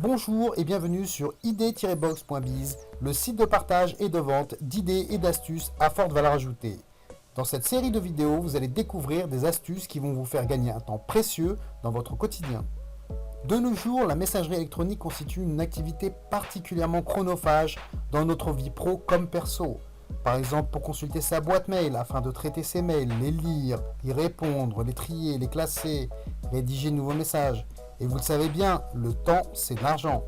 Bonjour et bienvenue sur idée-box.biz, le site de partage et de vente d'idées et d'astuces à forte valeur ajoutée. Dans cette série de vidéos, vous allez découvrir des astuces qui vont vous faire gagner un temps précieux dans votre quotidien. De nos jours, la messagerie électronique constitue une activité particulièrement chronophage dans notre vie pro comme perso. Par exemple, pour consulter sa boîte mail afin de traiter ses mails, les lire, y répondre, les trier, les classer, rédiger de nouveaux messages. Et vous le savez bien, le temps, c'est de l'argent.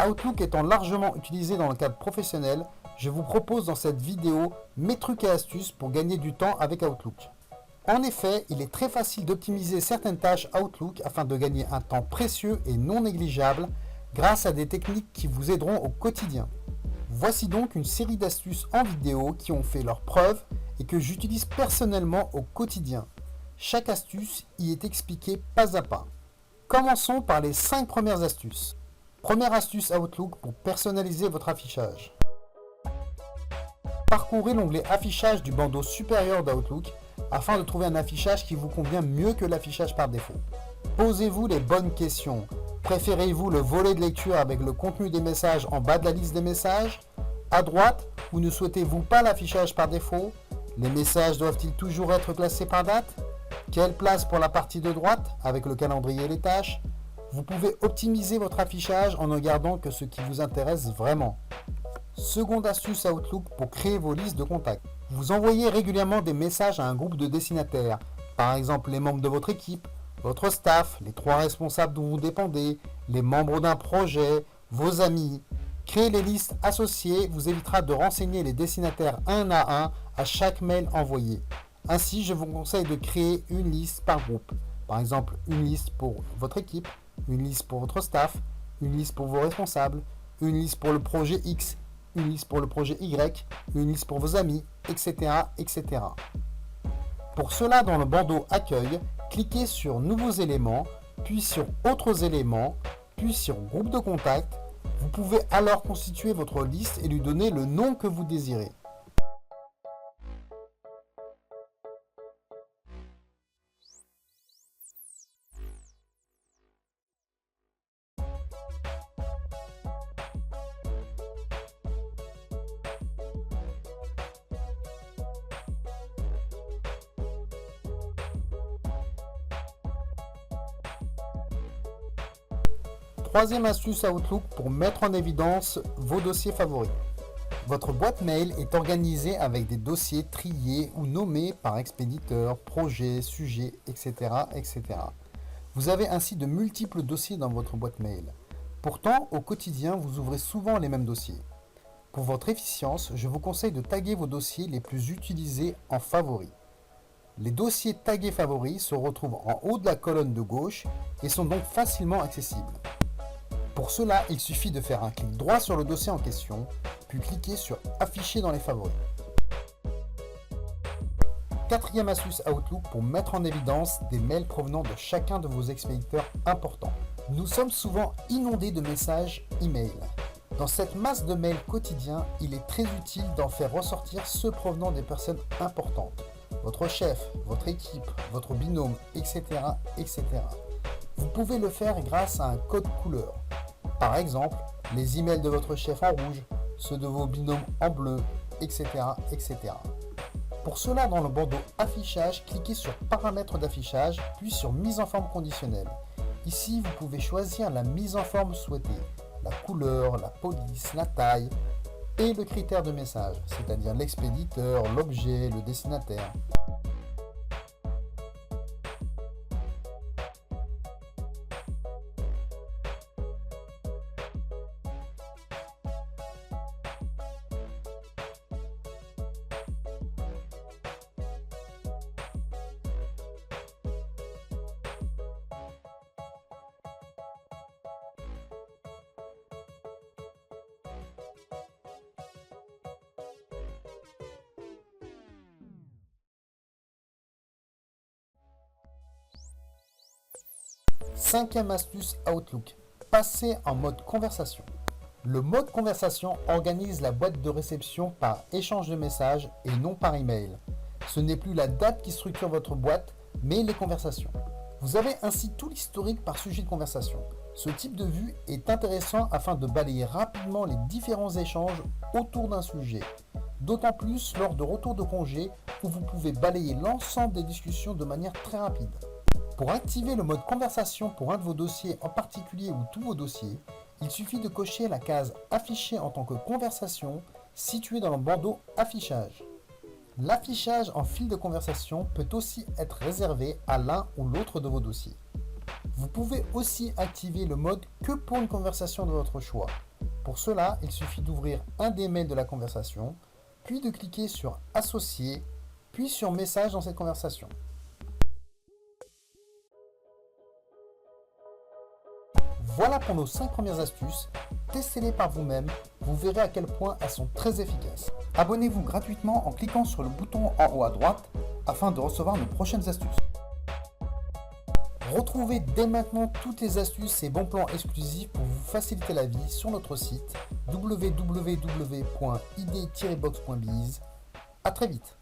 Outlook étant largement utilisé dans le cadre professionnel, je vous propose dans cette vidéo mes trucs et astuces pour gagner du temps avec Outlook. En effet, il est très facile d'optimiser certaines tâches Outlook afin de gagner un temps précieux et non négligeable grâce à des techniques qui vous aideront au quotidien. Voici donc une série d'astuces en vidéo qui ont fait leurs preuves et que j'utilise personnellement au quotidien. Chaque astuce y est expliquée pas à pas. Commençons par les 5 premières astuces. Première astuce Outlook pour personnaliser votre affichage. Parcourez l'onglet affichage du bandeau supérieur d'Outlook afin de trouver un affichage qui vous convient mieux que l'affichage par défaut. Posez-vous les bonnes questions. Préférez-vous le volet de lecture avec le contenu des messages en bas de la liste des messages, à droite, ou ne souhaitez-vous pas l'affichage par défaut? Les messages doivent-ils toujours être classés par date? Quelle place pour la partie de droite, avec le calendrier et les tâches? Vous pouvez optimiser votre affichage en ne gardant que ce qui vous intéresse vraiment. Seconde astuce Outlook pour créer vos listes de contacts. Vous envoyez régulièrement des messages à un groupe de destinataires, par exemple les membres de votre équipe, votre staff, les 3 responsables dont vous dépendez, les membres d'un projet, vos amis. Créer les listes associées vous évitera de renseigner les destinataires un à chaque mail envoyé. Ainsi, je vous conseille de créer une liste par groupe. Par exemple, une liste pour votre équipe, une liste pour votre staff, une liste pour vos responsables, une liste pour le projet X, une liste pour le projet Y, une liste pour vos amis, etc., etc. Pour cela, dans le bandeau Accueil, cliquez sur Nouveaux éléments, puis sur Autres éléments, puis sur Groupe de contacts. Vous pouvez alors constituer votre liste et lui donner le nom que vous désirez. Troisième astuce Outlook pour mettre en évidence vos dossiers favoris. Votre boîte mail est organisée avec des dossiers triés ou nommés par expéditeur, projet, sujet, etc., etc. Vous avez ainsi de multiples dossiers dans votre boîte mail. Pourtant, au quotidien, vous ouvrez souvent les mêmes dossiers. Pour votre efficience, je vous conseille de taguer vos dossiers les plus utilisés en favoris. Les dossiers tagués favoris se retrouvent en haut de la colonne de gauche et sont donc facilement accessibles. Pour cela, il suffit de faire un clic droit sur le dossier en question, puis cliquer sur Afficher dans les favoris. Quatrième astuce Outlook pour mettre en évidence des mails provenant de chacun de vos expéditeurs importants. Nous sommes souvent inondés de messages email. Dans cette masse de mails quotidiens, il est très utile d'en faire ressortir ceux provenant des personnes importantes. Votre chef, votre équipe, votre binôme, etc., etc. Vous pouvez le faire grâce à un code couleur. Par exemple, les emails de votre chef en rouge, ceux de vos binômes en bleu, etc., etc. Pour cela, dans le bandeau Affichage, cliquez sur Paramètres d'affichage, puis sur Mise en forme conditionnelle. Ici, vous pouvez choisir la mise en forme souhaitée, la couleur, la police, la taille et le critère de message, c'est-à-dire l'expéditeur, l'objet, le destinataire. Cinquième astuce Outlook, passer en mode conversation. Le mode conversation organise la boîte de réception par échange de messages et non par email. Ce n'est plus la date qui structure votre boîte, mais les conversations. Vous avez ainsi tout l'historique par sujet de conversation. Ce type de vue est intéressant afin de balayer rapidement les différents échanges autour d'un sujet, d'autant plus lors de retour de congé où vous pouvez balayer l'ensemble des discussions de manière très rapide. Pour activer le mode conversation pour un de vos dossiers en particulier ou tous vos dossiers, il suffit de cocher la case affichée en tant que conversation située dans le bandeau affichage. L'affichage en fil de conversation peut aussi être réservé à l'un ou l'autre de vos dossiers. Vous pouvez aussi activer le mode que pour une conversation de votre choix. Pour cela, il suffit d'ouvrir un des mails de la conversation, puis de cliquer sur Associer, puis sur Message dans cette conversation. Voilà pour nos 5 premières astuces. Testez-les par vous-même, vous verrez à quel point elles sont très efficaces. Abonnez-vous gratuitement en cliquant sur le bouton en haut à droite afin de recevoir nos prochaines astuces. Retrouvez dès maintenant toutes les astuces et bons plans exclusifs pour vous faciliter la vie sur notre site www.id-box.biz. À très vite.